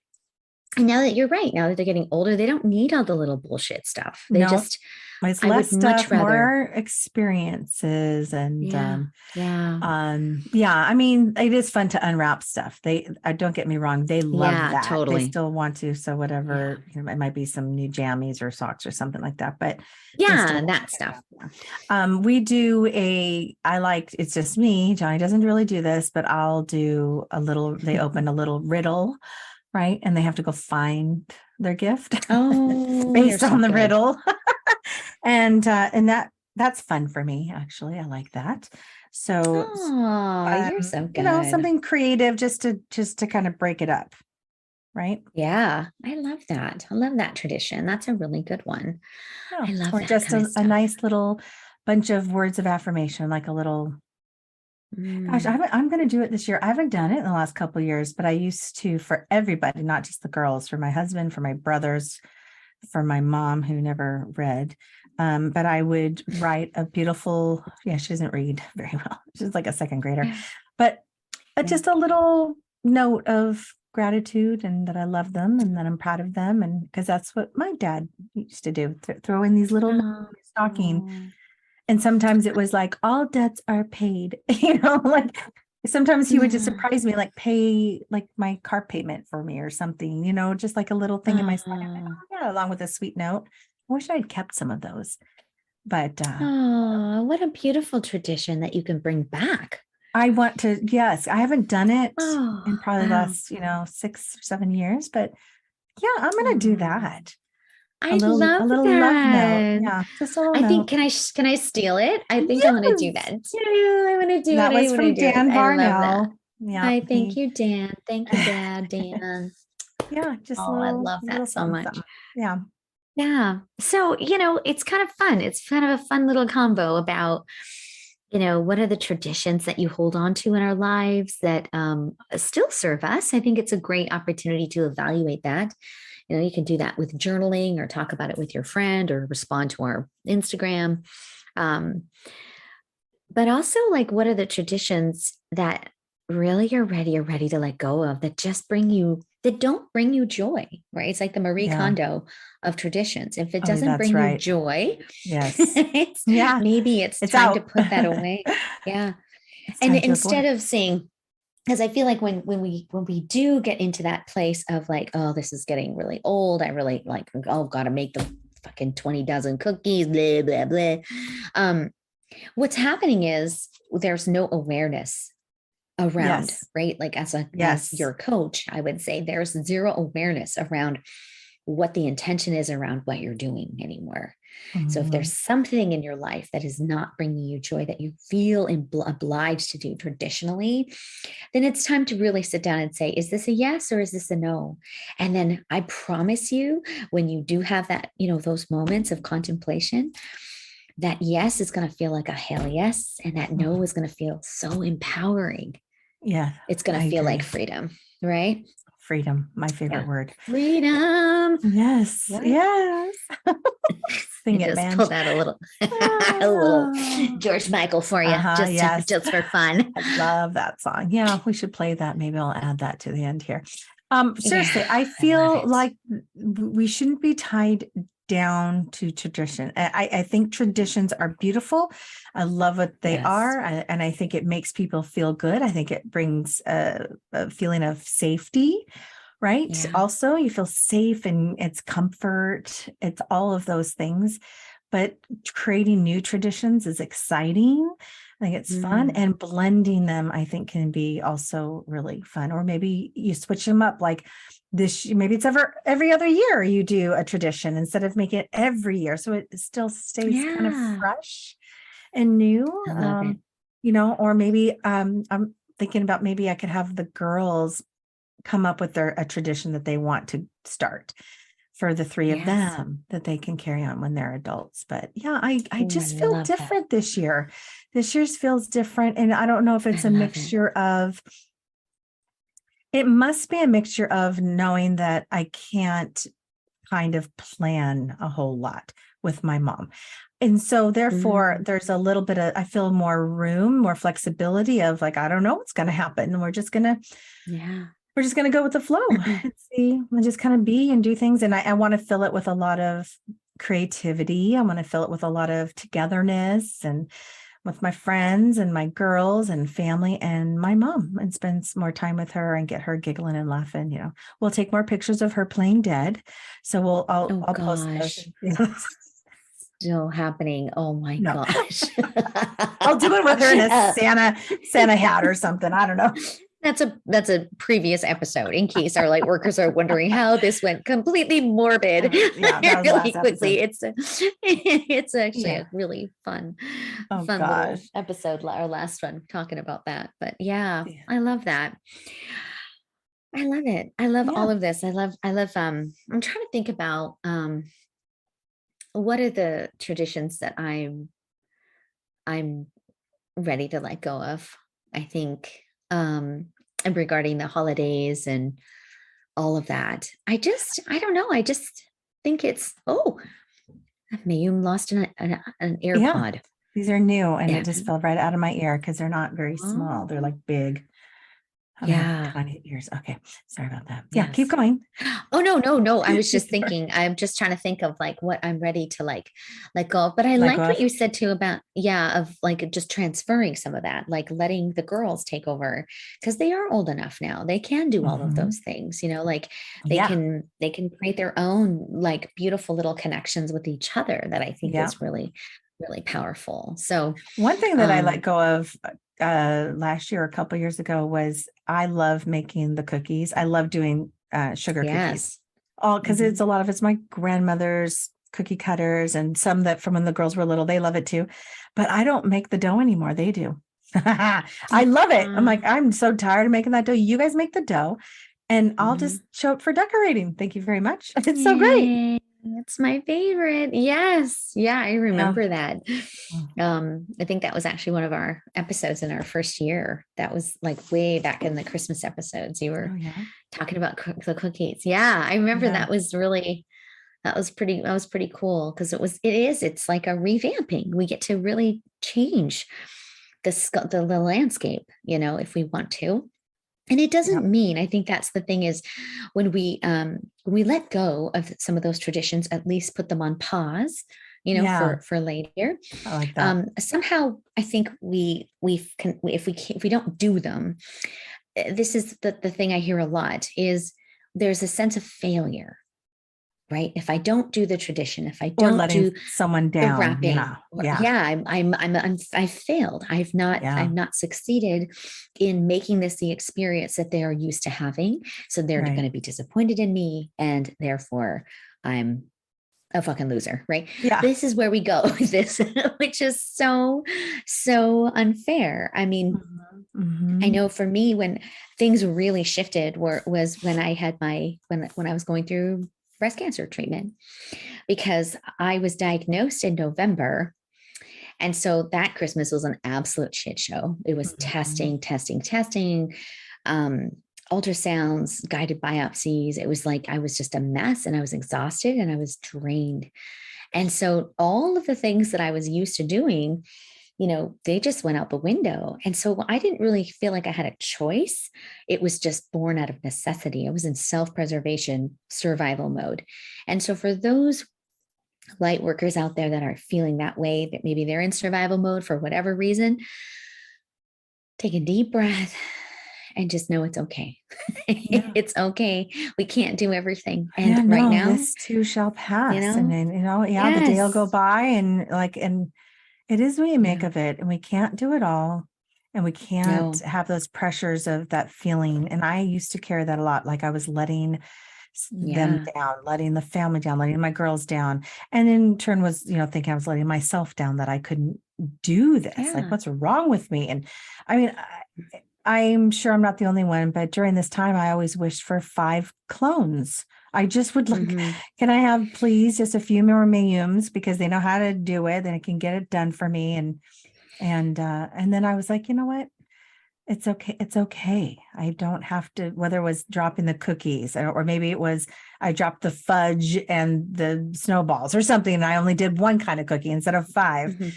And now that you're right, now that they're getting older, they don't need all the little bullshit stuff. They No, just, it's I less would much stuff, rather. more experiences. And Yeah. Yeah. yeah, I mean, it is fun to unwrap stuff. Don't get me wrong, they love Yeah, that. They totally. still want to. So Yeah. whatever, you know, it might be some new jammies or socks or something like that, but they Yeah, still that stuff. we do it's just me. Johnny doesn't really do this, but I'll do they open a little riddle, right? And they have to go find their gift Oh, you're based so on the good. riddle. And that's fun for me, actually. I like that. So Oh, you're so you know, good. something creative just to kind of break it up, right? Yeah, I love that. I love that tradition. That's a really good one. Yeah. I love Or that just kind of a stuff. nice little bunch of words of affirmation, like a little. Gosh, Mm. I'm going to do it this year. I haven't done it in the last couple of years, but I used to for everybody, not just the girls, for my husband, for my brothers, for my mom who never read. But I would write a beautiful, yeah, she doesn't read very well. She's like a second grader, Yeah. but Yeah. just a little note of gratitude and that I love them and that I'm proud of them. And because that's what my dad used to do, throw in these little notes in his stocking. Oh. And sometimes it was like, all debts are paid, you know, like sometimes he would just Yeah. surprise me, like pay like my car payment for me or something, you know, just like a little thing in my stocking. Like, Oh. oh, yeah, along with a sweet note. I wish I'd kept some of those, but Oh, what a beautiful tradition that you can bring back. I want to, yes, I haven't done it Oh, in probably the wow. last, 6 or 7 years, but yeah, I'm going to do Oh, that. I A love little love note. that. Yeah, just a little I think note. can I steal it? I think I'm gonna do Yes. that too. I'm gonna do it. That I was want to from do it. Dan I love that. Varnell. Yeah, I thank you, Dan. Thank you, Dad, Dan. yeah, just Oh, I love a little that so something, much. something. Yeah. Yeah. So, it's kind of fun. It's kind of a fun little combo about, what are the traditions that you hold on to in our lives that still serve us? I think it's a great opportunity to evaluate that. You can do that with journaling or talk about it with your friend or respond to our Instagram. Um, but also, like, what are the traditions that really you're ready to let go of that don't bring you joy, right? It's like the Marie Yeah. Kondo of traditions. If it Oh, doesn't that's bring you right. joy, Yes. it's Yeah. maybe it's It's time to out. put that away. Yeah. It's And time to instead avoid. of saying, because I feel like when we do get into that place of like, oh, this is getting really old, I really like, oh, gotta make the fucking 20 dozen cookies, blah, blah, blah. What's happening is there's no awareness around, Yes. right? Like as Yes. your coach, I would say there's zero awareness around what the intention is around what you're doing anymore. So if there's Mhm. something in your life that is not bringing you joy that you feel obliged to do traditionally, then it's time to really sit down and say, is this a yes or is this a no? And then I promise you, when you do have that, those moments of contemplation, that yes is going to feel like a hell yes. And that no Mhm. is going to feel so empowering. Yeah, It's going I to feel like agree. freedom, right? Freedom, my favorite Yeah. word. Freedom. Yes. What? Yes. I Sing it, just man. pulled out a little Ah. George Michael for you, Uh-huh. just Yes. just for fun. I love that song. Yeah, we should play that. Maybe I'll add that to the end here. Yeah, Seriously, I I love feel it. like we shouldn't be tied down to tradition. I think traditions are beautiful. I love what they Yes. are, and I think it makes people feel good. I think it brings a feeling of safety, right? Yeah. Also, you feel safe and it's comfort. It's all of those things. But creating new traditions is exciting. I think it's fun, Mm. and blending them, I think, can be also really fun. Or maybe you switch them up, like maybe it's every other year you do a tradition instead of making it every year, so it still stays kind of Yeah. fresh and new. I love it. Or maybe I'm thinking about maybe I could have the girls come up with a tradition that they want to start for the three of Yes. them that they can carry on when they're adults. But yeah, I Oh, I just feel love that. different this year. This year's feels different. And I don't know if I it's a love it. mixture of, it must be a mixture of knowing that I can't kind of plan a whole lot, with my mom. And so therefore there's a little bit of, I feel more room, more flexibility of like, I don't know what's going to happen. And we're just going to go with the flow and see, and just kind of be and do things. And I want to fill it with a lot of creativity. I want to fill it with a lot of togetherness and with my friends and my girls and family and my mom, and spend more time with her and get her giggling and laughing. You know, we'll take more pictures of her playing dead. So I'll post those. Still happening. Oh my gosh. I'll do it with her in a Santa hat or something. I don't know. That's a previous episode, in case our light workers are wondering how this went completely morbid really quickly. It's actually a really fun little episode, our last one, talking about that. But I love that. I love it. I love all of this. I love I'm trying to think about what are the traditions that I'm ready to let go of. I think and regarding the holidays and all of that. I don't know. I just think it's, Mayume lost an AirPod. Yeah, these are new, and it just fell right out of my ear because they're not very small. They're like big. Tiny ears. Okay. Sorry about that. Yeah. Keep going. Oh, no. I was just thinking, I'm just trying to think of like what I'm ready to like let go of. But I liked what you said too about, of like just transferring some of that, like letting the girls take over, because they are old enough now. They can do all of those things, like they can create their own like beautiful little connections with each other that I think is really, really powerful. So one thing that I let go of last year, a couple of years ago, was I love making the cookies. I love doing sugar cookies, all because it's my grandmother's cookie cutters, and some that from when the girls were little, they love it too. But I don't make the dough anymore. They do. I love it. I'm like, I'm so tired of making that dough. You guys make the dough, and I'll just show up for decorating. Thank you very much. It's so great. It's my favorite. Yes. Yeah, I remember that. I think that was actually one of our episodes in our first year. That was like way back in the Christmas episodes. You were talking about the cookies. Yeah, I remember that was pretty cool, because it's like a revamping. We get to really change the landscape, if we want to. And it doesn't mean, I think that's the thing, is when we let go of some of those traditions, at least put them on pause, for later. I like that. Somehow I think if we don't do them, this is the thing I hear a lot, is there's a sense of failure. Right. If I don't do the tradition, if I don't do someone down, the wrapping, I've failed. I've not succeeded in making this the experience that they are used to having. So they're going to be disappointed in me, and therefore I'm a fucking loser. Right. Yeah. This is where we go with this, which is so unfair. I mean, I know for me, when things really shifted was when I had when I was going through breast cancer treatment, because I was diagnosed in November. And so that Christmas was an absolute shit show. It was testing, ultrasounds, guided biopsies. It was like, I was just a mess, and I was exhausted and I was drained. And so all of the things that I was used to doing, they just went out the window. And so I didn't really feel like I had a choice. It was just born out of necessity. I was in self-preservation, survival mode. And so for those light workers out there that are feeling that way, that maybe they're in survival mode for whatever reason, take a deep breath and just know it's okay. It's okay. We can't do everything. And right now, this too shall pass. And then, the day will go by, and it is what you make of it, and we can't do it all, and we can't have those pressures of that feeling. And I used to carry that a lot. Like I was letting them down, letting the family down, letting my girls down. And in turn was, thinking I was letting myself down, that I couldn't do this. Like, what's wrong with me? And I mean, I'm sure I'm not the only one, but during this time, I always wished for 5 clones. I just would look, can I have please just a few more Mayumes, because they know how to do it and it can get it done for me. And then I was like, you know what? It's okay. It's okay. I don't have to, whether it was dropping the cookies or maybe it was I dropped the fudge and the snowballs or something. And I only did one kind of cookie instead of 5. Mm-hmm.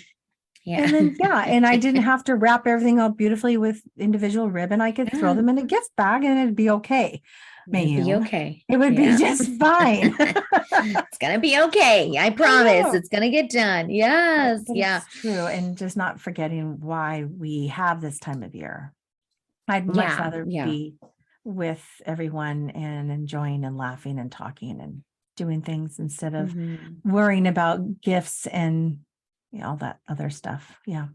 Yeah. And then, and I didn't have to wrap everything all beautifully with individual ribbon. I could throw them in a gift bag and it'd be okay. It'd be okay. It would be just fine. It's going to be okay. I promise it's going to get done. Yes. But yeah. It's true. And just not forgetting why we have this time of year. I'd much rather be with everyone and enjoying and laughing and talking and doing things instead of worrying about gifts and all that other stuff. Yeah.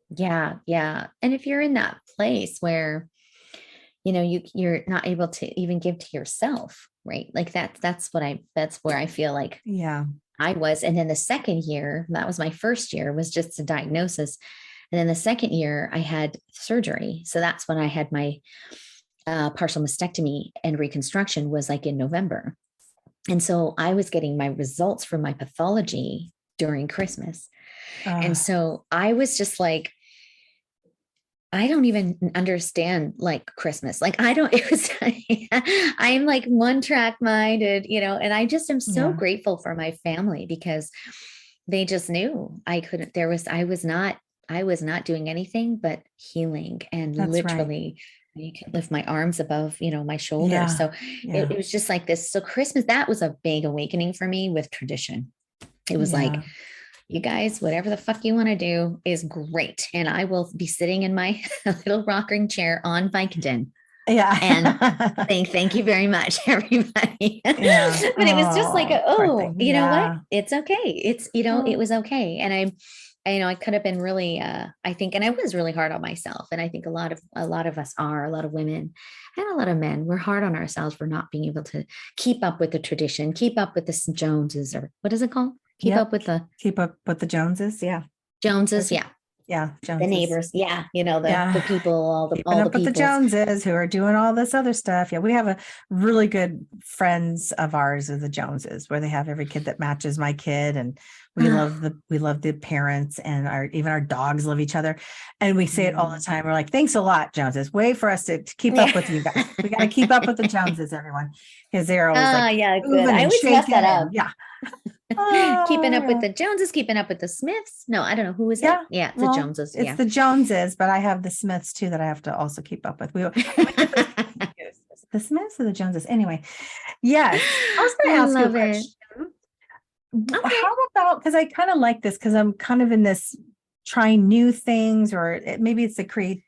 Yeah. Yeah. And if you're in that place where, you're not able to even give to yourself, right? Like that's where I feel like I was. And then the second year, that was my first year, was just a diagnosis. And then the second year I had surgery. So that's when I had my partial mastectomy, and reconstruction was like in November. And so I was getting my results from my pathology during Christmas. And so I was just like, I don't even understand like Christmas. Like it was, I'm like one track minded, and I just am so grateful for my family because they just knew I was not doing anything but healing, and That's literally you can lift my arms above, my shoulders. So it was just like this. So Christmas, that was a big awakening for me with tradition. It was like, you guys, whatever the fuck you want to do is great. And I will be sitting in my little rocking chair on Vicodin. Yeah. And saying thank you very much, everybody. But it was just like, you know what? It's okay. It's, it was okay. And I could have been really, I think, and I was really hard on myself. And I think a lot of us are, a lot of women and a lot of men, we're hard on ourselves for not being able to keep up with the tradition, keep up with the Joneses, or what is it called? Keep up with the Joneses. Yeah. Joneses. Yeah. Yeah. Joneses. The neighbors. Yeah. The people, all the people. The Joneses who are doing all this other stuff. Yeah. We have a really good friends of ours of the Joneses, where they have every kid that matches my kid. And we love the parents, and even our dogs love each other. And we say it all the time. We're like, thanks a lot, Joneses. Way for us to keep up with you guys. We got to keep up with the Joneses, everyone. Because they're always good. I always mess that up. Yeah. Keeping up with the Joneses, keeping up with the Smiths. No, I don't know. Who is it? Yeah, it's the Joneses. It's the Joneses, but I have the Smiths too that I have to also keep up with. The Smiths or the Joneses? Anyway, yes. I was going to ask you a question. Okay. How about, because I kind of like this, because I'm kind of in this trying new things, or maybe it's the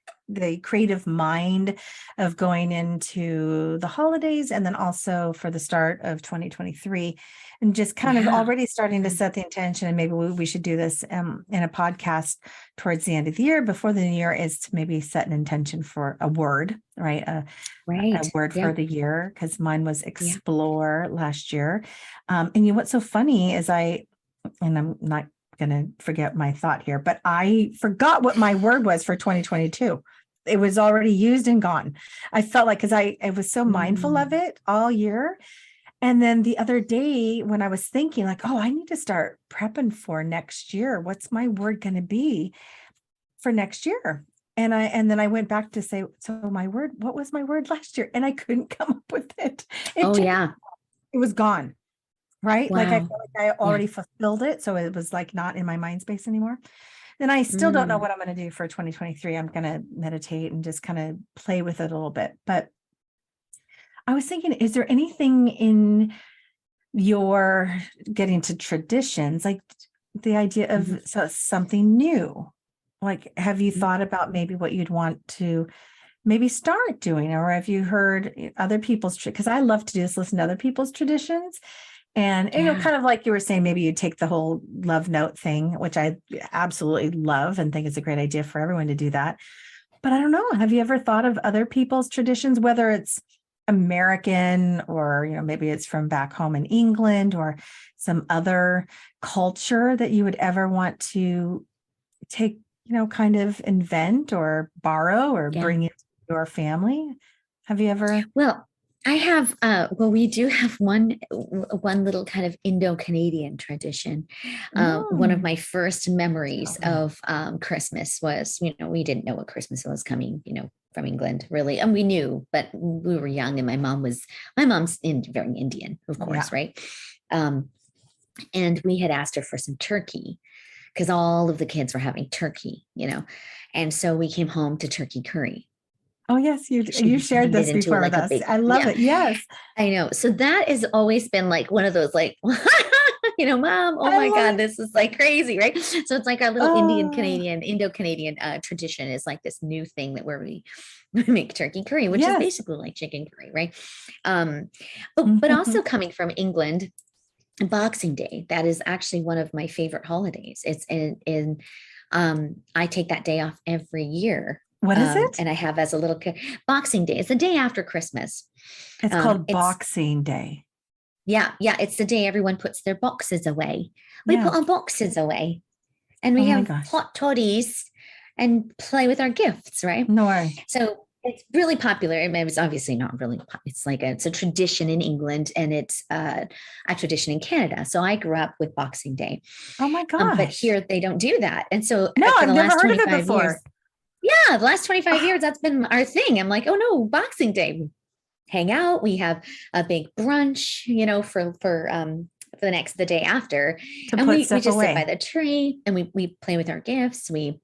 creative mind of going into the holidays, and then also for the start of 2023, and just kind of already starting to set the intention. And maybe we should do this in a podcast towards the end of the year, before the new year, is to maybe set an intention for a word, right? A word for the year, because mine was explore last year. And what's so funny is and I'm not going to forget my thought here, but I forgot what my word was for 2022. It was already used and gone. I felt like, because I was so mindful of it all year. And then the other day when I was thinking like, I need to start prepping for next year. What's my word going to be for next year? And then I went back to say, so what was my word last year? And I couldn't come up with it. It was gone. Right. Wow. Like I feel like I already fulfilled it. So it was like not in my mind space anymore. And I still don't know what I'm going to do for 2023. I'm going to meditate and just kind of play with it a little bit. But I was thinking, is there anything in your getting to traditions, like the idea of something new? Like, have you thought about maybe what you'd want to maybe start doing? Or have you heard other people's, because I love to do this, listen to other people's traditions. And, kind of like you were saying, maybe you take the whole love note thing, which I absolutely love and think it's a great idea for everyone to do that. But I don't know. Have you ever thought of other people's traditions, whether it's American or, maybe it's from back home in England or some other culture that you would ever want to take, kind of invent or borrow or bring into your family? Have you ever? Well, I have, well, we do have one little kind of Indo-Canadian tradition. One of my first memories of Christmas was, we didn't know what Christmas was coming, from England, really. And we knew, but we were young, and my mom's very Indian, of course, right? And we had asked her for some turkey because all of the kids were having turkey, and so we came home to turkey curry. Oh, yes. You shared this before with us. I love it. Yes. I know. So that has always been like one of those, like, Mom, oh my God, this is like crazy, right? So it's like our little Indo-Canadian tradition is like this new thing that we make turkey curry, which is basically like chicken curry, right? But also coming from England, Boxing Day, that is actually one of my favorite holidays. It's I take that day off every year. What is it? And I have as a little kid. Boxing Day. It's the day after Christmas. It's called Boxing Day. Yeah. It's the day everyone puts their boxes away. We put our boxes away, and we have hot toddies and play with our gifts, right? No way. So it's really popular. I mean, it's obviously not really. It's a tradition in England, and it's a tradition in Canada. So I grew up with Boxing Day. Oh my gosh! But here they don't do that, and so no, I've never heard of it before. Years, the last 25 years, that's been our thing. I'm like, oh no, Boxing Day, we hang out. We have a big brunch, for the day after, and we just sit by the tree, and we play with our gifts. We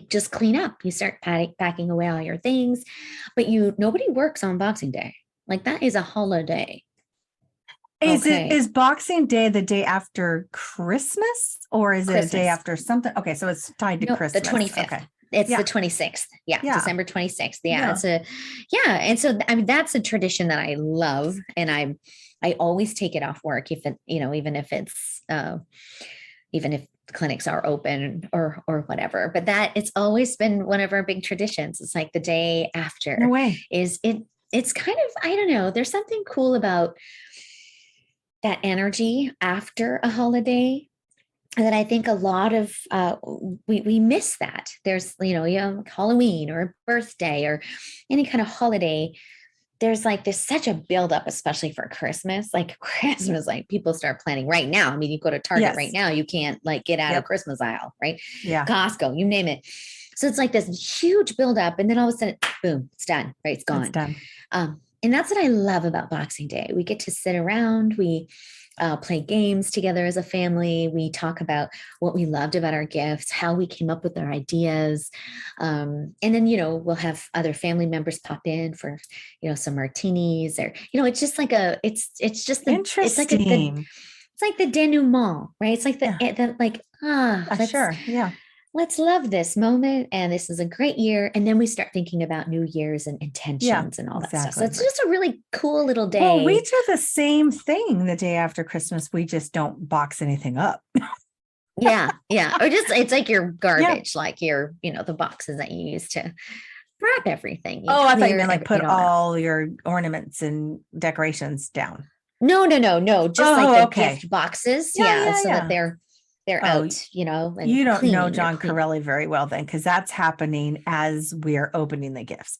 just clean up. You start packing away all your things, but nobody works on Boxing Day. Like, that is a holiday. Is Boxing Day the day after Christmas, or is it a day after something? Okay, so it's tied to Christmas. The 25th. Okay. It's the 26th. Yeah. December 26th. Yeah. And so, I mean, that's a tradition that I love. And I always take it off work if it, even if clinics are open or whatever, but it's always been one of our big traditions. It's like the day after. No way. It's kind of, I don't know. There's something cool about that energy after a holiday that I think a lot of we miss that. There's Halloween or a birthday or any kind of holiday. There's such a buildup, especially for Christmas. Like Christmas, like people start planning right now. I mean, you go to Target right now, you can't get out of Christmas aisle, right? Yeah, Costco, you name it. So it's like this huge buildup, and then all of a sudden, boom, it's done. Right, it's gone. It's done. And that's what I love about Boxing Day. We get to sit around. We play games together as a family. We talk about what we loved about our gifts, how we came up with our ideas. And then, we'll have other family members pop in for, some martinis, or, it's just like interesting. It's like the denouement, right? It's like sure. Yeah. Let's love this moment. And this is a great year. And then we start thinking about New Year's and intentions and all that stuff. So it's just a really cool little day. Well, we do the same thing the day after Christmas. We just don't box anything up. Yeah. Or just, it's like your garbage, like your, the boxes that you use to wrap everything. I thought you meant put all your ornaments and decorations down. No. Just gift boxes. So that they're out, And you don't know John Corelli very well then, because that's happening as we're opening the gifts.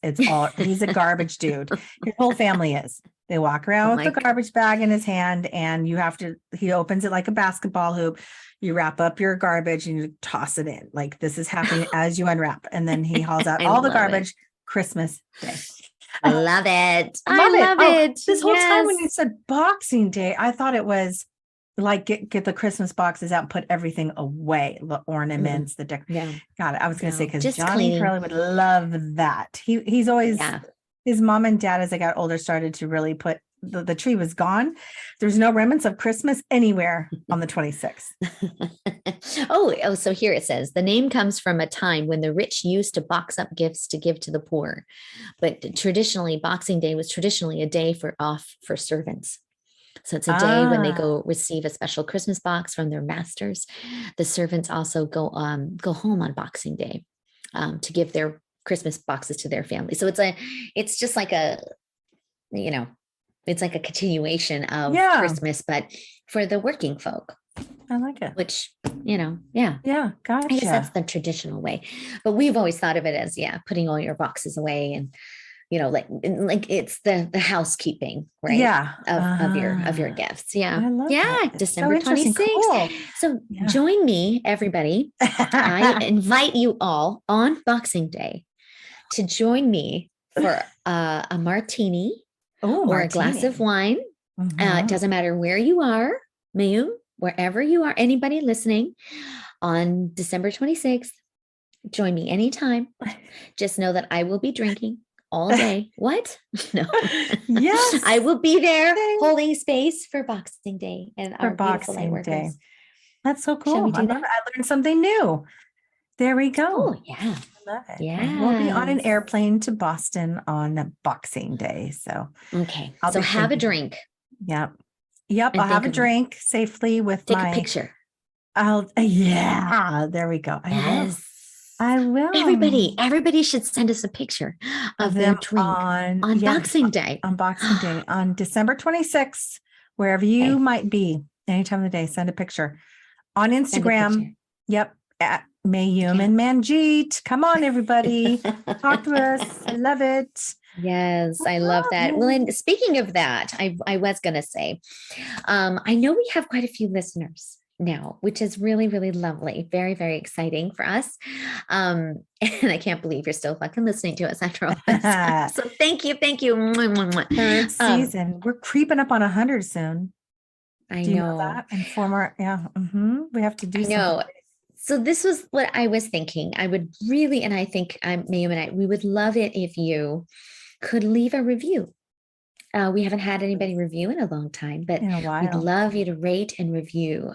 He's a garbage dude. His whole family is. They walk around with the garbage bag in his hand, and he opens it like a basketball hoop. You wrap up your garbage and you toss it in. Like, this is happening as you unwrap. And then he hauls out all the garbage Christmas Day. I love it. I love it. This whole time when you said Boxing Day, I thought it was like get the Christmas boxes out and put everything away, the ornaments, the decoration. Got it. I was going to say, because Johnny Curly would love that. He's always his mom and dad, as they got older, started to really put the tree was gone. There's no remnants of Christmas anywhere on the 26th. So here it says the name comes from a time when the rich used to box up gifts to give to the poor, but traditionally Boxing Day was traditionally a day off for servants. So it's a day when they go receive a special Christmas box from their masters. The servants also go home on Boxing Day to give their Christmas boxes to their family. So it's just like it's like a continuation of Christmas, but for the working folk. I like it. Which, Yeah, gotcha. I guess that's the traditional way. But we've always thought of it as, putting all your boxes away and like it's the housekeeping, right? Yeah. Of your gifts. Yeah. I love Yeah. that. It's December so interesting. 26th. Cool. So Yeah. join me, everybody. I invite you all on Boxing Day to join me for a martini or a glass of wine. It doesn't matter where you are, Mayume, wherever you are, anybody listening on December 26th, join me anytime. Just know that I will be drinking all day. What? No. Yes. I will be there holding space for Boxing Day and for our beautiful light Boxing Day. workers. That's so cool. Shall we do that? I learned something new. There we go. Oh, yeah. I love it. Yeah. We'll be on an airplane to Boston on Boxing Day. So, okay. So have a drink. Yep. I'll have a drink safely with Take a picture. Yeah, there we go. I will. Everybody should send us a picture of their drink on Boxing Day. On Boxing Day, on December 26th, wherever you might be, anytime of the day, send a picture. On Instagram, yep, at Mayume and Manjeet. Come on, everybody. Talk to us. I love it. Yes, I love that. Well, and speaking of that, I was going to say, I know we have quite a few listeners now, which is really, really lovely. Very, very exciting for us. And I can't believe you're still fucking listening to us after all this. So thank you. Thank you. Third season. We're creeping up on 100 soon. I know that. And 4 more. Yeah. We have to do something. So this was what I was thinking. I would really, and I think Mayume and I, we would love it if you could leave a review. We haven't had anybody review in a long time, but we'd love you to rate and review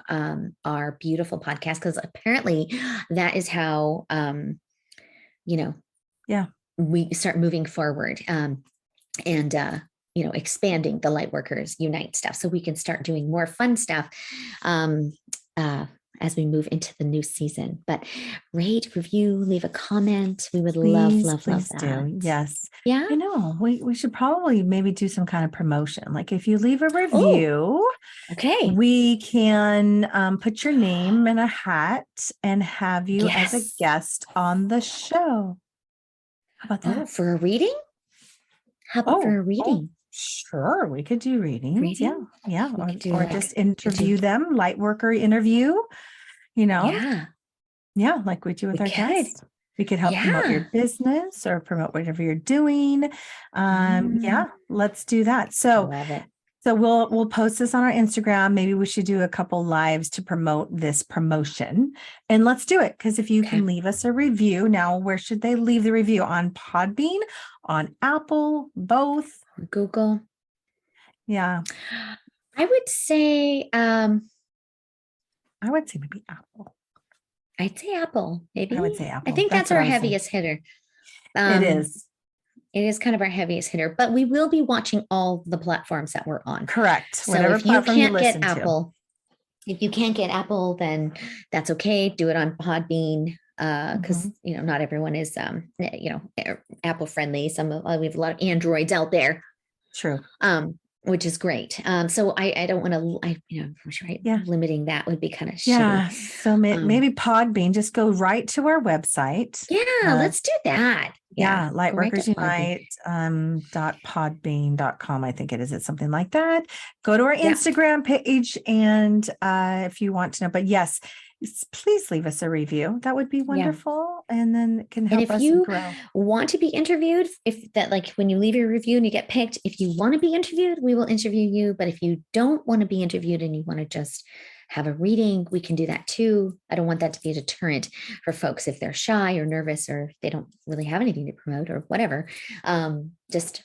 our beautiful podcast, because apparently that is how, we start moving forward and expanding the Lightworkers Unite stuff, so we can start doing more fun stuff as we move into the new season. But rate, review, leave a comment. We would love that. Do. Yes. Yeah. We should probably maybe do some kind of promotion. Like if you leave a review, we can put your name in a hat and have you as a guest on the show. How about that? For a reading? How about for a reading? Sure, we could do readings. Yeah. Or just interview them, Lightworker interview, Yeah, like we do with our guests. We could help promote your business or promote whatever you're doing. Let's do that. So I love it. So we'll post this on our Instagram. Maybe we should do a couple lives to promote this promotion, and let's do it. Because if you can leave us a review now, where should they leave the review? On Podbean, on Apple, both, Google? Yeah, I would say maybe Apple. I'd say Apple. Maybe I would say Apple. I think that's our heaviest hitter. It is. It is kind of our heaviest hitter, but we will be watching all the platforms that we're on. Correct. So if you can't get Apple, then that's okay. Do it on Podbean, because not everyone is Apple friendly. We have a lot of Androids out there. True. Which is great. So I don't want to, limiting that would be kind of shitty. So maybe Podbean, just go right to our website. Yeah, let's do that. Lightworkers Unite .podbean.com. I think it is. It's something like that. Go to our Instagram page, and if you want to know, but yes, please leave us a review. That would be wonderful. And then it can help us grow. And if you want to be interviewed, when you leave your review and you get picked, if you want to be interviewed, we will interview you. But if you don't want to be interviewed and you want to just have a reading, we can do that too. I don't want that to be a deterrent for folks if they're shy or nervous or if they don't really have anything to promote or whatever. Just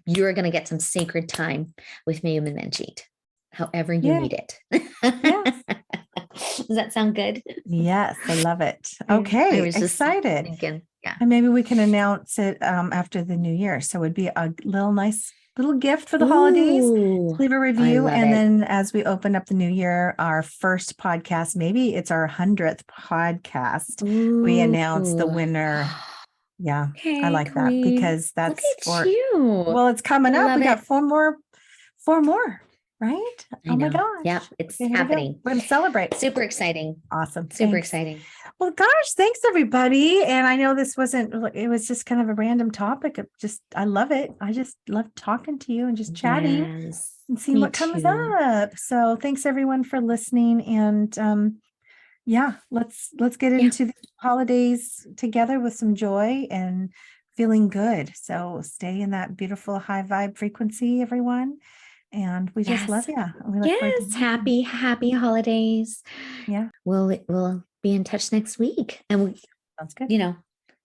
you're going to get some sacred time with Mayume and Manjeet, however you need it. Does that sound good? Yes, I love it. Okay, excited. And maybe we can announce it after the new year. So it would be a nice little gift for the holidays. Leave a review. And then as we open up the new year, our first podcast, maybe it's our 100th podcast, we announce the winner. Yeah, I like that because that's you. Well, it's coming up. We got four more. Right? Oh my gosh. Yeah, it's Okay, happening. We're going to celebrate. Super exciting. Awesome. Super exciting. Well, gosh, thanks everybody. And I know it was just kind of a random topic. I love it. I just love talking to you and just chatting and seeing what comes up. So thanks everyone for listening. And let's get into the holidays together with some joy and feeling good. So stay in that beautiful high vibe frequency, everyone. And we just love you. We look forward to happy holidays. Yeah. We'll be in touch next week. And sounds good.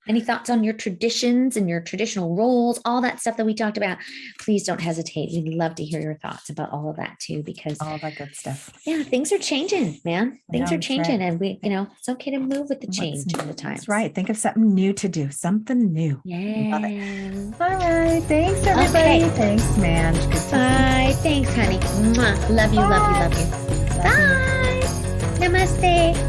Any thoughts on your traditions and your traditional roles, all that stuff that we talked about, please don't hesitate. We'd love to hear your thoughts about all of that too, because all that good stuff. Yeah, things are changing, man. Things are changing. Right. And we, it's okay to move with the change of the times. That's right. Think of something new to do, something new. Yeah. Love it. All right. Thanks, everybody. Okay. Thanks, man. Bye. Thanks, honey. Mwah. Love you, love you, love you. Bye. Namaste.